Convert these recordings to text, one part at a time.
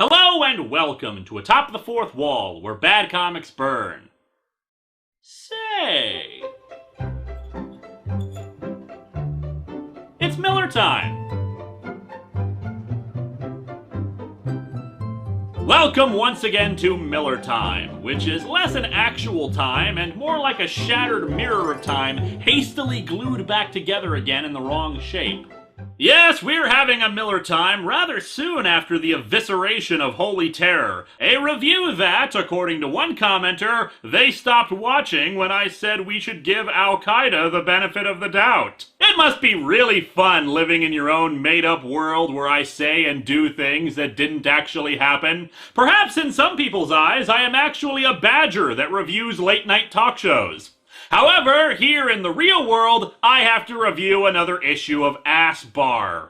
Hello and welcome to Atop the Fourth Wall, where bad comics burn. Say, it's Miller time. Welcome once again to Miller Time, which is less an actual time and more like a shattered mirror of time hastily glued back together again in the wrong shape. Yes, we're having a Miller Time rather soon after the evisceration of Holy Terror, a review that, according to one commenter, they stopped watching when I said we should give Al-Qaeda the benefit of the doubt. It must be really fun living in your own made-up world where I say and do things that didn't actually happen. Perhaps in some people's eyes, I am actually a badger that reviews late-night talk shows. However, here in the real world, I have to review another issue of Ass Bar.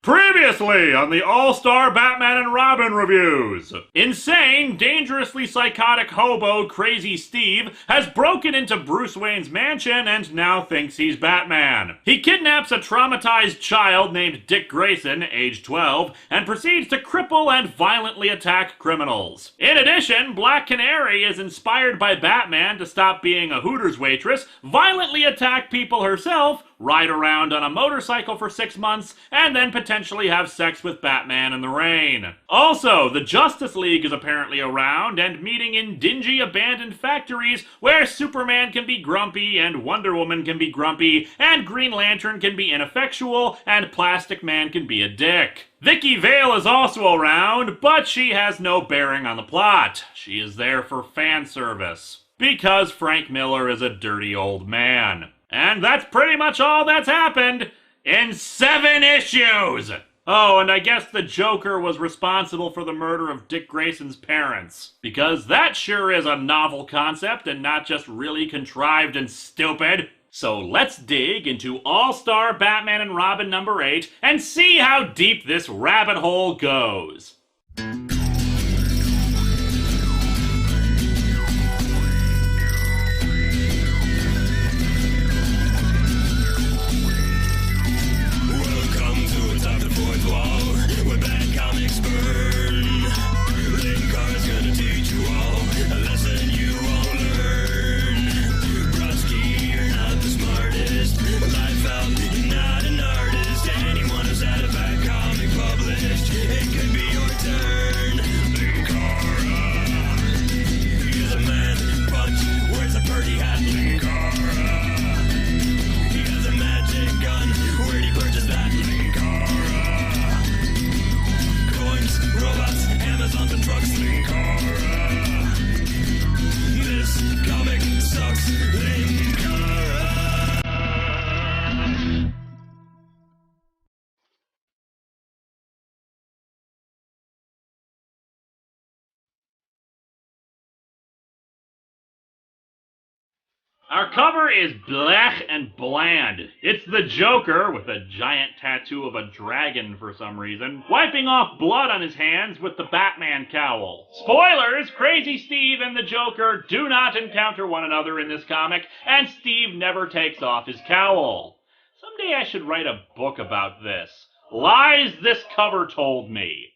Previously on the All-Star Batman and Robin reviews. Insane, dangerously psychotic hobo Crazy Steve has broken into Bruce Wayne's mansion and now thinks he's Batman. He kidnaps a traumatized child named Dick Grayson, age 12, and proceeds to cripple and violently attack criminals. In addition, Black Canary is inspired by Batman to stop being a Hooters waitress, violently attack people herself, ride around on a motorcycle for 6 months, and then potentially have sex with Batman in the rain. Also, the Justice League is apparently around and meeting in dingy abandoned factories where Superman can be grumpy and Wonder Woman can be grumpy and Green Lantern can be ineffectual and Plastic Man can be a dick. Vicky Vale is also around, but she has no bearing on the plot. She is there for fan service. Because Frank Miller is a dirty old man. And that's pretty much all that's happened in 7 issues! Oh, and I guess the Joker was responsible for the murder of Dick Grayson's parents. Because that sure is a novel concept and not just really contrived and stupid. So let's dig into All-Star Batman and Robin number 8 and see how deep this rabbit hole goes. Our cover is blech and bland. It's the Joker, with a giant tattoo of a dragon for some reason, wiping off blood on his hands with the Batman cowl. Spoilers! Crazy Steve and the Joker do not encounter one another in this comic, and Steve never takes off his cowl. Someday I should write a book about this. Lies this cover told me.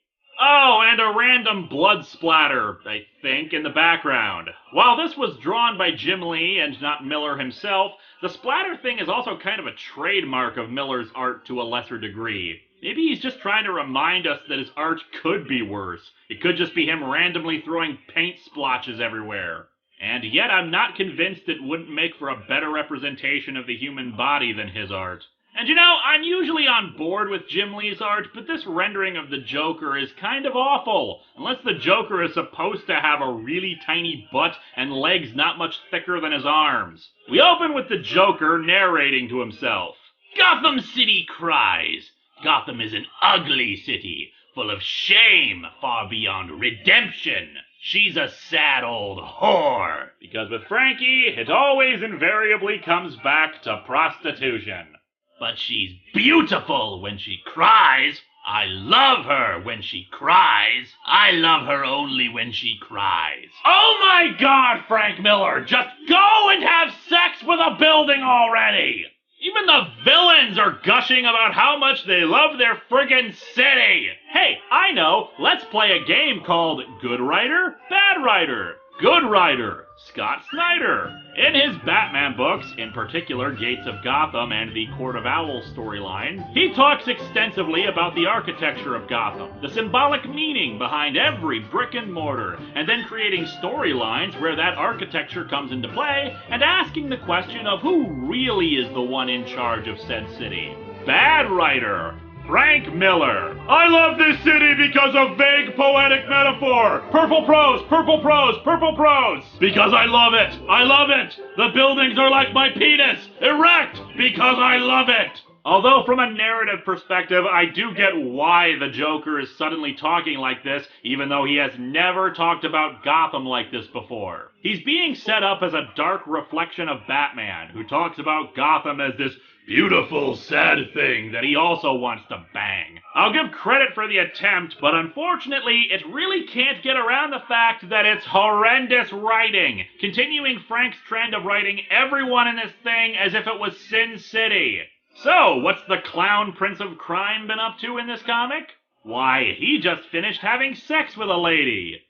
Oh, and a random blood splatter, I think, in the background. While this was drawn by Jim Lee and not Miller himself, the splatter thing is also kind of a trademark of Miller's art to a lesser degree. Maybe he's just trying to remind us that his art could be worse. It could just be him randomly throwing paint splotches everywhere. And yet I'm not convinced it wouldn't make for a better representation of the human body than his art. And you know, I'm usually on board with Jim Lee's art, but this rendering of the Joker is kind of awful. Unless the Joker is supposed to have a really tiny butt and legs not much thicker than his arms. We open with the Joker narrating to himself. Gotham City cries. Gotham is an ugly city, full of shame far beyond redemption. She's a sad old whore. Because with Frankie, it always invariably comes back to prostitution. But she's beautiful when she cries. I love her when she cries. I love her only when she cries. Oh my God, Frank Miller, just go and have sex with a building already! Even the villains are gushing about how much they love their friggin' city! Hey, I know, let's play a game called Good Writer, Bad Writer. Good Writer, Scott Snyder. In his Batman books, in particular Gates of Gotham and the Court of Owls storyline, he talks extensively about the architecture of Gotham, the symbolic meaning behind every brick and mortar, and then creating storylines where that architecture comes into play, and asking the question of who really is the one in charge of said city. Bad Writer, Frank Miller. I love this city because of vague poetic metaphor. Purple prose, purple prose, purple prose. Because I love it. I love it. The buildings are like my penis. Erect because I love it. Although from a narrative perspective, I do get why the Joker is suddenly talking like this, even though he has never talked about Gotham like this before. He's being set up as a dark reflection of Batman, who talks about Gotham as this beautiful, sad thing that he also wants to bang. I'll give credit for the attempt, but unfortunately, it really can't get around the fact that it's horrendous writing, continuing Frank's trend of writing everyone in this thing as if it was Sin City. So, what's the clown prince of crime been up to in this comic? Why, he just finished having sex with a lady.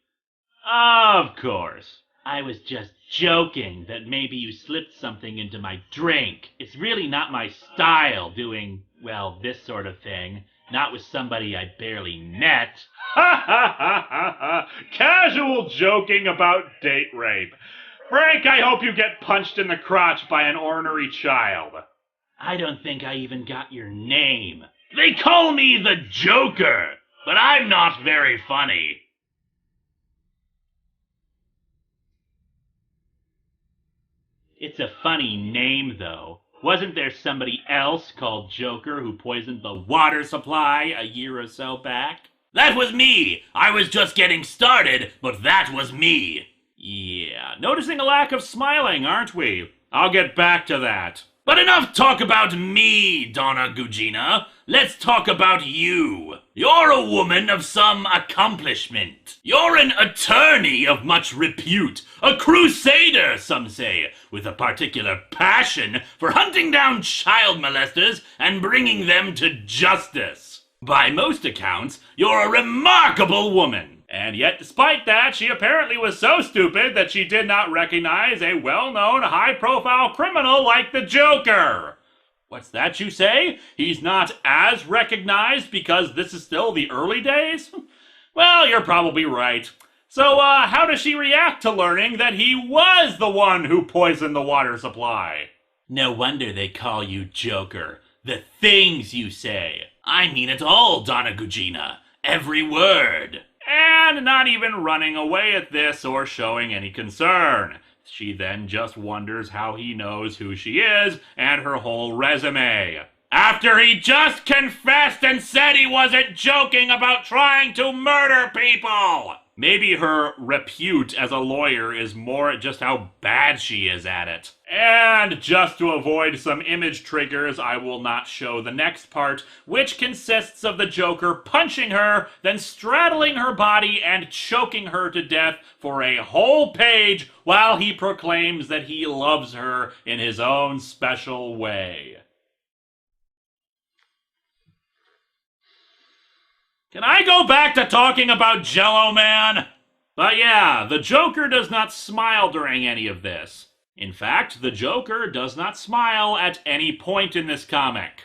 Of course. I was just joking that maybe you slipped something into my drink. It's really not my style doing, well, this sort of thing. Not with somebody I barely met. Ha ha ha ha ha! Casual joking about date rape. Frank, I hope you get punched in the crotch by an ornery child. I don't think I even got your name. They call me the Joker, but I'm not very funny. It's a funny name, though. Wasn't there somebody else called Joker who poisoned the water supply a year or so back? That was me! I was just getting started, but that was me. Yeah, noticing a lack of smiling, aren't we? I'll get back to that. But enough talk about me, Donna Gugina. Let's talk about you. You're a woman of some accomplishment. You're an attorney of much repute. A crusader, some say, with a particular passion for hunting down child molesters and bringing them to justice. By most accounts, you're a remarkable woman. And yet, despite that, she apparently was so stupid that she did not recognize a well-known, high-profile criminal like the Joker. What's that you say? He's not as recognized because this is still the early days? Well, you're probably right. So, how does she react to learning that he was the one who poisoned the water supply? No wonder they call you Joker. The things you say. I mean it all, Donna Gugina. Every word. And not even running away at this or showing any concern. She then just wonders how he knows who she is and her whole resume. After he just confessed and said he wasn't joking about trying to murder people! Maybe her repute as a lawyer is more just how bad she is at it. And just to avoid some image triggers, I will not show the next part, which consists of the Joker punching her, then straddling her body and choking her to death for a whole page while he proclaims that he loves her in his own special way. Can I go back to talking about Jell-O Man? But yeah, the Joker does not smile during any of this. In fact, the Joker does not smile at any point in this comic.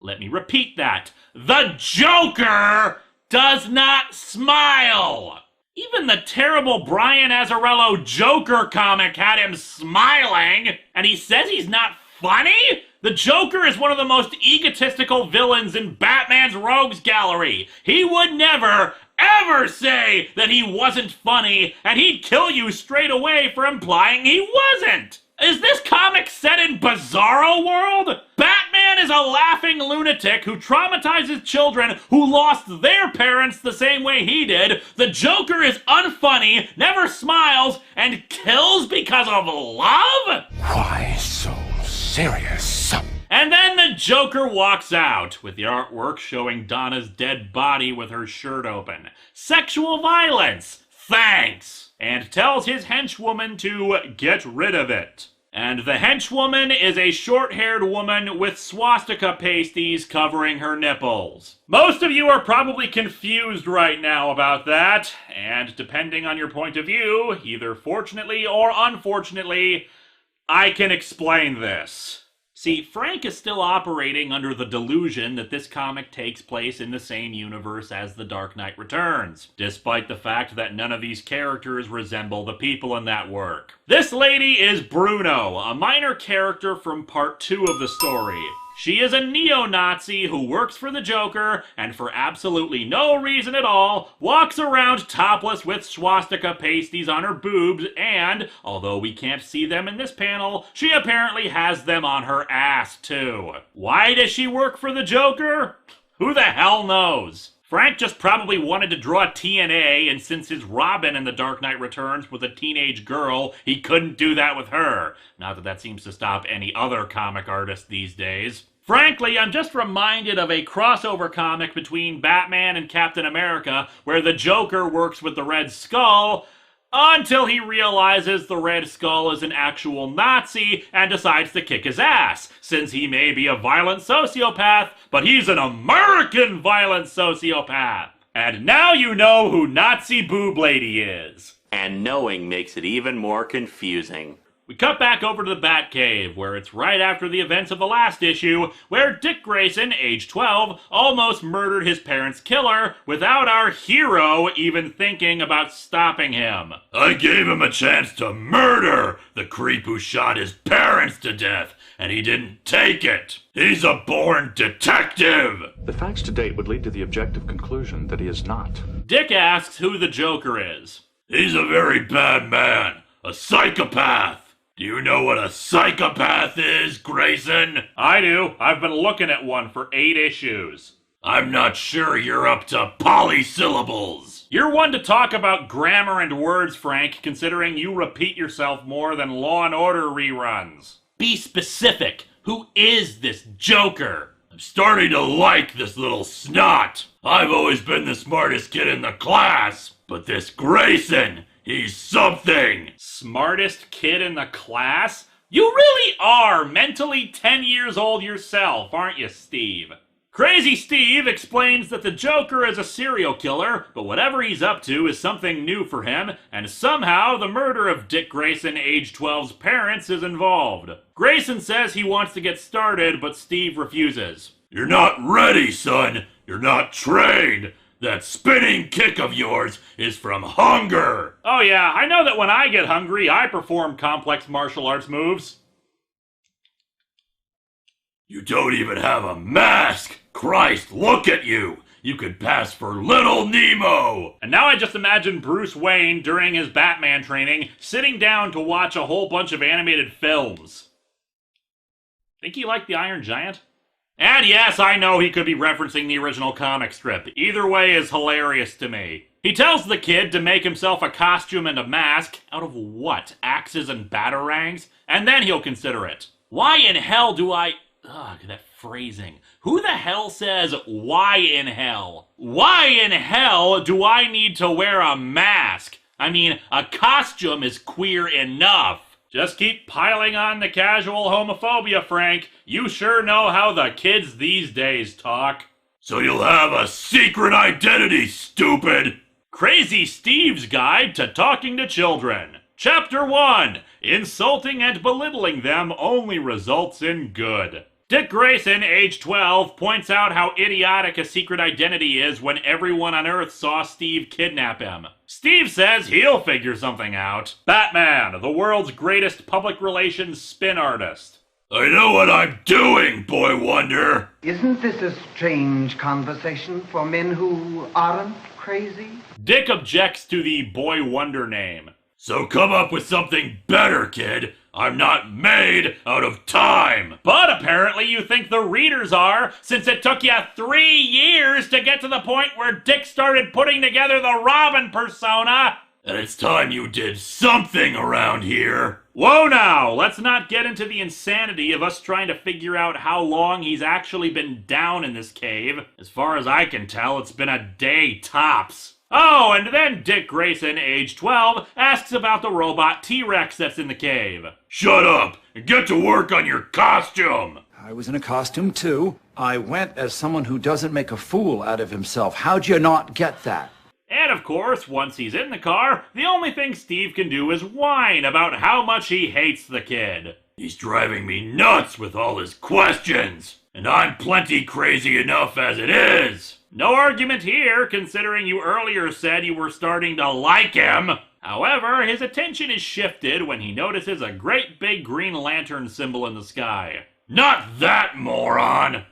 Let me repeat that. The Joker does not smile! Even the terrible Brian Azzarello Joker comic had him smiling, and he says he's not funny? The Joker is one of the most egotistical villains in Batman's Rogues Gallery. He would never, ever say that he wasn't funny, and he'd kill you straight away for implying he wasn't. Is this comic set in Bizarro World? Batman is a laughing lunatic who traumatizes children who lost their parents the same way he did. The Joker is unfunny, never smiles, and kills because of love? Why so serious? And then the Joker walks out, with the artwork showing Donna's dead body with her shirt open. Sexual violence! Thanks! And tells his henchwoman to get rid of it. And the henchwoman is a short-haired woman with swastika pasties covering her nipples. Most of you are probably confused right now about that, and depending on your point of view, either fortunately or unfortunately, I can explain this. See, Frank is still operating under the delusion that this comic takes place in the same universe as The Dark Knight Returns, despite the fact that none of these characters resemble the people in that work. This lady is Bruno, a minor character from part 2 of the story. She is a neo-Nazi who works for the Joker, and for absolutely no reason at all, walks around topless with swastika pasties on her boobs, and, although we can't see them in this panel, she apparently has them on her ass too. Why does she work for the Joker? Who the hell knows? Frank just probably wanted to draw TNA, and since his Robin in The Dark Knight Returns was a teenage girl, he couldn't do that with her. Not that that seems to stop any other comic artist these days. Frankly, I'm just reminded of a crossover comic between Batman and Captain America where the Joker works with the Red Skull until he realizes the Red Skull is an actual Nazi and decides to kick his ass, since he may be a violent sociopath, but he's an American violent sociopath. And now you know who Nazi Boob Lady is. And knowing makes it even more confusing. We cut back over to the Batcave, where it's right after the events of the last issue, where Dick Grayson, age 12, almost murdered his parents' killer without our hero even thinking about stopping him. I gave him a chance to murder the creep who shot his parents to death, and he didn't take it. He's a born detective. The facts to date would lead to the objective conclusion that he is not. Dick asks who the Joker is. He's a very bad man, a psychopath. Do you know what a psychopath is, Grayson? I do. I've been looking at one for 8 issues. I'm not sure you're up to polysyllables. You're one to talk about grammar and words, Frank, considering you repeat yourself more than Law and Order reruns. Be specific. Who is this Joker? I'm starting to like this little snot. I've always been the smartest kid in the class, but this Grayson, he's something. Smartest kid in the class? You really are mentally 10 years old yourself, aren't you, Steve? Crazy Steve explains that the Joker is a serial killer, but whatever he's up to is something new for him, and somehow the murder of Dick Grayson, age 12's parents, is involved. Grayson says he wants to get started, but Steve refuses. You're not ready, son. You're not trained. That spinning kick of yours is from hunger! Oh yeah, I know that when I get hungry, I perform complex martial arts moves. You don't even have a mask! Christ, look at you! You could pass for Little Nemo! And now I just imagine Bruce Wayne, during his Batman training, sitting down to watch a whole bunch of animated films. Think he liked the Iron Giant? And yes, I know he could be referencing the original comic strip. Either way is hilarious to me. He tells the kid to make himself a costume and a mask. Out of what? Axes and batarangs? And then he'll consider it. Why in hell do I... Ugh, that phrasing. Who the hell says, why in hell? Why in hell do I need to wear a mask? I mean, a costume is queer enough. Just keep piling on the casual homophobia, Frank. You sure know how the kids these days talk. So you'll have a secret identity, stupid! Crazy Steve's Guide to Talking to Children. Chapter 1. Insulting and belittling them only results in good. Dick Grayson, age 12, points out how idiotic a secret identity is when everyone on Earth saw Steve kidnap him. Steve says he'll figure something out. Batman, the world's greatest public relations spin artist. I know what I'm doing, Boy Wonder! Isn't this a strange conversation for men who aren't crazy? Dick objects to the Boy Wonder name. So come up with something better, kid. I'm not made out of time. But apparently you think the readers are, since it took you 3 years to get to the point where Dick started putting together the Robin persona. And it's time you did something around here. Whoa now, let's not get into the insanity of us trying to figure out how long he's actually been down in this cave. As far as I can tell, it's been a day tops. Oh, and then Dick Grayson, age 12, asks about the robot T-Rex that's in the cave. Shut up and get to work on your costume! I was in a costume too. I went as someone who doesn't make a fool out of himself. How'd you not get that? And of course, once he's in the car, the only thing Steve can do is whine about how much he hates the kid. He's driving me nuts with all his questions, and I'm plenty crazy enough as it is. No argument here, considering you earlier said you were starting to like him. However, his attention is shifted when he notices a great big Green Lantern symbol in the sky. Not that moron!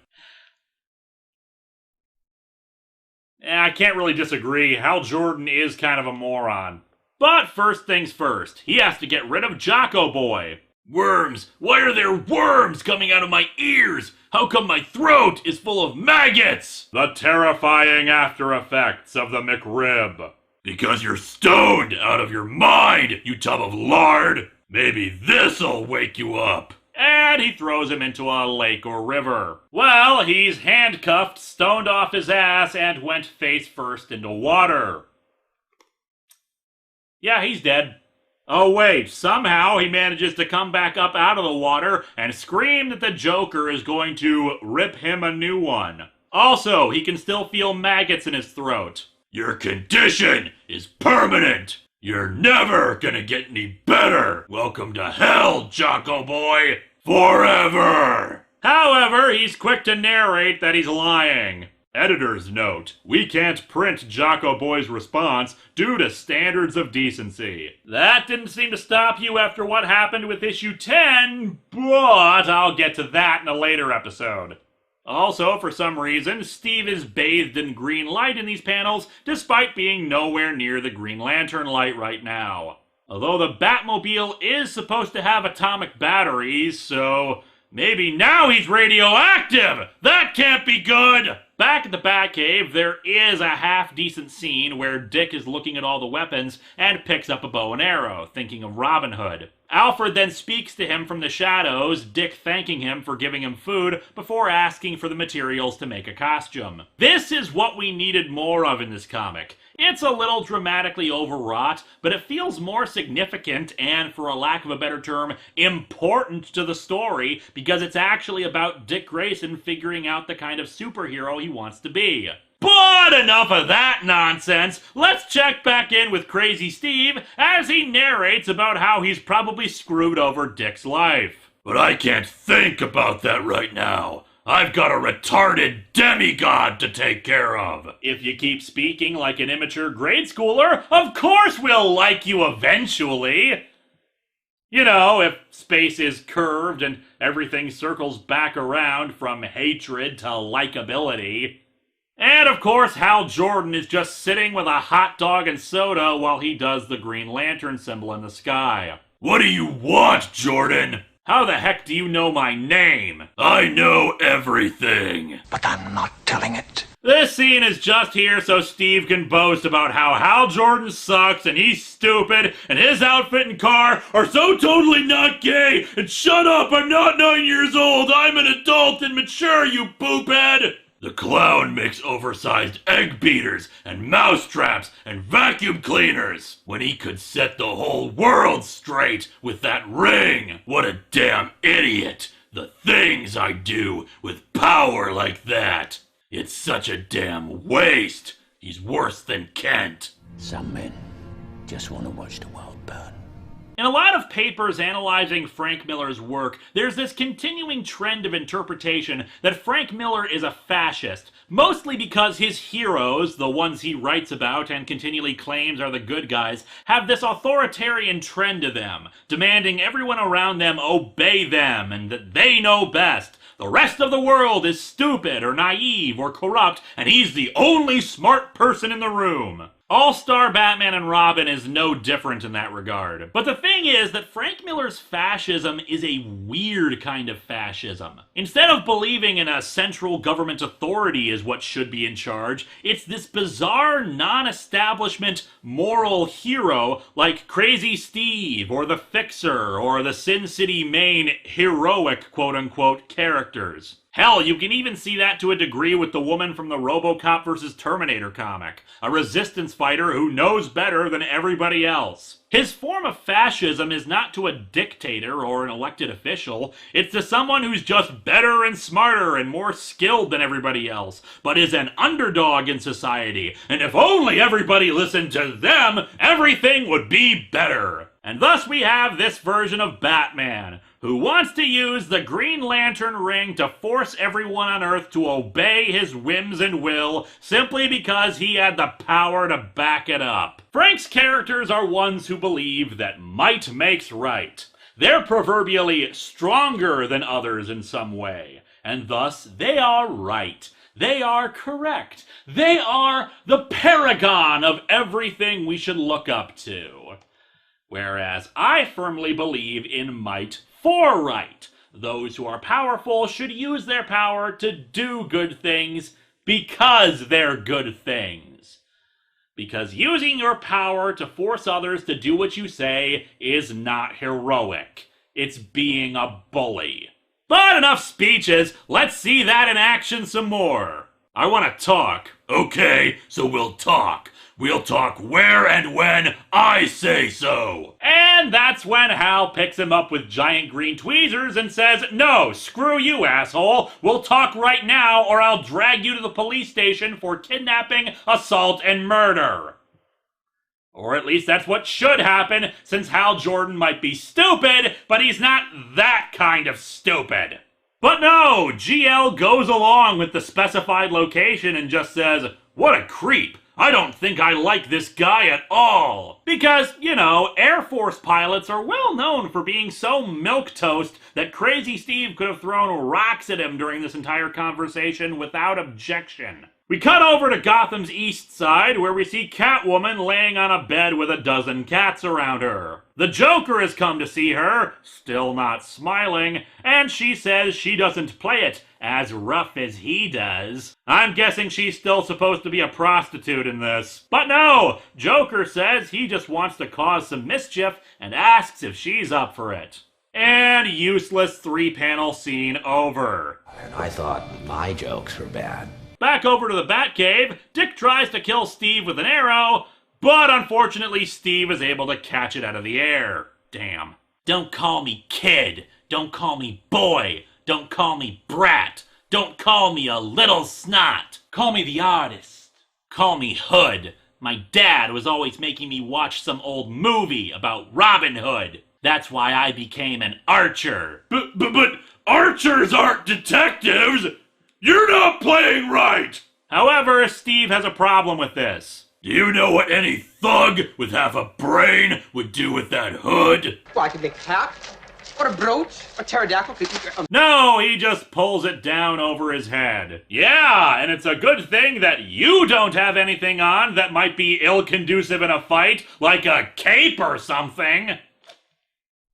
I can't really disagree. Hal Jordan is kind of a moron. But first things first, he has to get rid of Jocko Boy. Worms! Why are there worms coming out of my ears? How come my throat is full of maggots? The terrifying after effects of the McRib. Because you're stoned out of your mind, you tub of lard! Maybe this'll wake you up! And he throws him into a lake or river. Well, he's handcuffed, stoned off his ass, and went face first into water. Yeah, he's dead. Oh wait, somehow he manages to come back up out of the water and scream that the Joker is going to rip him a new one. Also, he can still feel maggots in his throat. Your condition is permanent! You're never gonna get any better! Welcome to hell, Jocko Boy! Forever! However, he's quick to narrate that he's lying. Editor's note, we can't print Jocko Boy's response due to standards of decency. That didn't seem to stop you after what happened with issue 10, but I'll get to that in a later episode. Also, for some reason, Steve is bathed in green light in these panels, despite being nowhere near the Green Lantern light right now. Although the Batmobile is supposed to have atomic batteries, so maybe now he's radioactive! That can't be good! Back at the Batcave, there is a half-decent scene where Dick is looking at all the weapons and picks up a bow and arrow, thinking of Robin Hood. Alfred then speaks to him from the shadows, Dick thanking him for giving him food before asking for the materials to make a costume. This is what we needed more of in this comic. It's a little dramatically overwrought, but it feels more significant and, for a lack of a better term, important to the story because it's actually about Dick Grayson figuring out the kind of superhero he wants to be. But enough of that nonsense. Let's check back in with Crazy Steve as he narrates about how he's probably screwed over Dick's life. But I can't think about that right now. I've got a retarded demigod to take care of. If you keep speaking like an immature grade schooler, of course we'll like you eventually. You know, if space is curved and everything circles back around from hatred to likability. And of course, Hal Jordan is just sitting with a hot dog and soda while he does the Green Lantern symbol in the sky. What do you want, Jordan? How the heck do you know my name? I know everything. But I'm not telling it. This scene is just here so Steve can boast about how Hal Jordan sucks and he's stupid and his outfit and car are so totally not gay. And shut up, I'm not 9 years old. I'm an adult and mature, you poophead. The clown makes oversized egg beaters and mouse traps and vacuum cleaners when he could set the whole world straight with that ring. What a damn idiot. The things I do with power like that. It's such a damn waste. He's worse than Kent. Some men just want to watch the world burn. In a lot of papers analyzing Frank Miller's work, there's this continuing trend of interpretation that Frank Miller is a fascist, mostly because his heroes, the ones he writes about and continually claims are the good guys, have this authoritarian trend to them, demanding everyone around them obey them and that they know best. The rest of the world is stupid or naive or corrupt, and he's the only smart person in the room. All-Star Batman and Robin is no different in that regard. But the thing is that Frank Miller's fascism is a weird kind of fascism. Instead of believing in a central government authority is what should be in charge, it's this bizarre non-establishment moral hero like Crazy Steve or the Fixer or the Sin City Main heroic quote-unquote characters. Hell, you can even see that to a degree with the woman from the RoboCop vs. Terminator comic, a resistance fighter who knows better than everybody else. His form of fascism is not to a dictator or an elected official, it's to someone who's just better and smarter and more skilled than everybody else, but is an underdog in society, and if only everybody listened to them, everything would be better. And thus we have this version of Batman, who wants to use the Green Lantern ring to force everyone on Earth to obey his whims and will simply because he had the power to back it up. Frank's characters are ones who believe that might makes right. They're proverbially stronger than others in some way, and thus they are right. They are correct. They are the paragon of everything we should look up to. Whereas I firmly believe in might for right. Those who are powerful should use their power to do good things because they're good things. Because using your power to force others to do what you say is not heroic. It's being a bully. But enough speeches, let's see that in action some more. I want to talk. Okay, so we'll talk. We'll talk where and when I say so. And that's when Hal picks him up with giant green tweezers and says, "No, screw you, asshole. We'll talk right now or I'll drag you to the police station for kidnapping, assault, and murder." Or at least that's what should happen, since Hal Jordan might be stupid, but he's not that kind of stupid. But no, GL goes along with the specified location and just says, "What a creep. I don't think I like this guy at all." Because, you know, Air Force pilots are well known for being so milquetoast that Crazy Steve could have thrown rocks at him during this entire conversation without objection. We cut over to Gotham's East Side, where we see Catwoman laying on a bed with a dozen cats around her. The Joker has come to see her, still not smiling, and she says she doesn't play it as rough as he does. I'm guessing she's still supposed to be a prostitute in this. But no! Joker says he just wants to cause some mischief and asks if she's up for it. And useless 3-panel scene over. I thought my jokes were bad. Back over to the Batcave, Dick tries to kill Steve with an arrow, but unfortunately Steve is able to catch it out of the air. Damn. Don't call me kid. Don't call me boy. Don't call me brat. Don't call me a little snot. Call me the artist. Call me Hood. My dad was always making me watch some old movie about Robin Hood. That's why I became an archer. But archers aren't detectives! You're not playing right! However, Steve has a problem with this. Do you know what any thug with half a brain would do with that hood? Well, I could make a hat, or a brooch, a pterodactyl could eat No, he just pulls it down over his head. Yeah, and it's a good thing that you don't have anything on that might be ill-conducive in a fight, like a cape or something.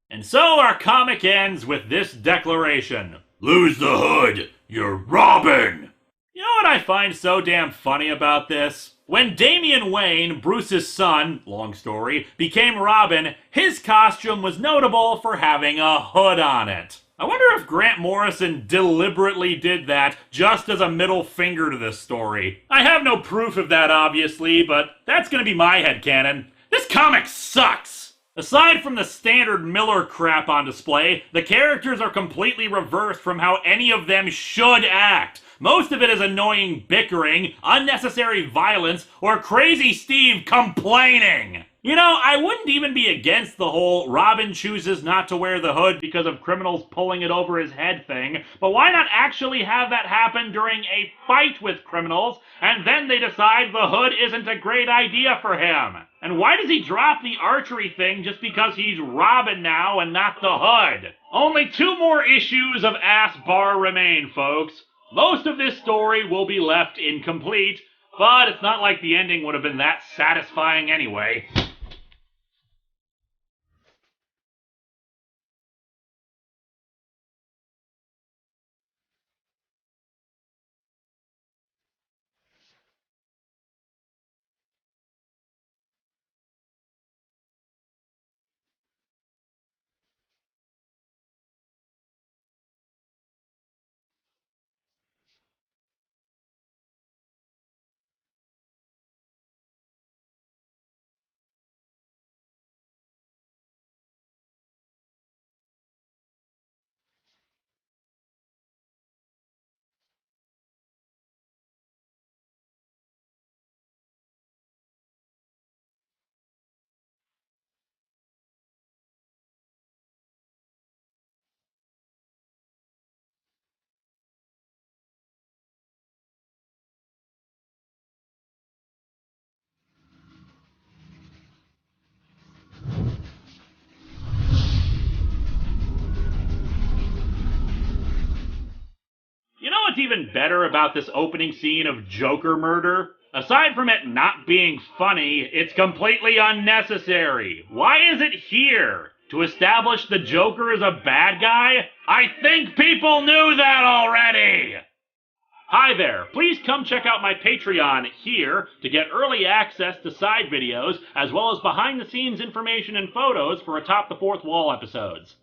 And so our comic ends with this declaration. Lose the hood, you're Robin! You know what I find so damn funny about this? When Damian Wayne, Bruce's son, long story, became Robin, his costume was notable for having a hood on it. I wonder if Grant Morrison deliberately did that just as a middle finger to this story. I have no proof of that, obviously, but that's gonna be my headcanon. This comic sucks! Aside from the standard Miller crap on display, the characters are completely reversed from how any of them should act. Most of it is annoying bickering, unnecessary violence, or Crazy Steve complaining. You know, I wouldn't even be against the whole Robin chooses not to wear the hood because of criminals pulling it over his head thing, but why not actually have that happen during a fight with criminals, and then they decide the hood isn't a great idea for him? And why does he drop the archery thing just because he's Robin now and not the hood? Only 2 more issues of Ass Bar remain, folks. Most of this story will be left incomplete, but it's not like the ending would have been that satisfying anyway. even better about this opening scene of Joker murder? Aside from it not being funny, it's completely unnecessary. Why is it here? To establish the Joker is a bad guy? I think people knew that already! Hi there, please come check out my Patreon here to get early access to side videos, as well as behind the scenes information and photos for Atop the Fourth Wall episodes.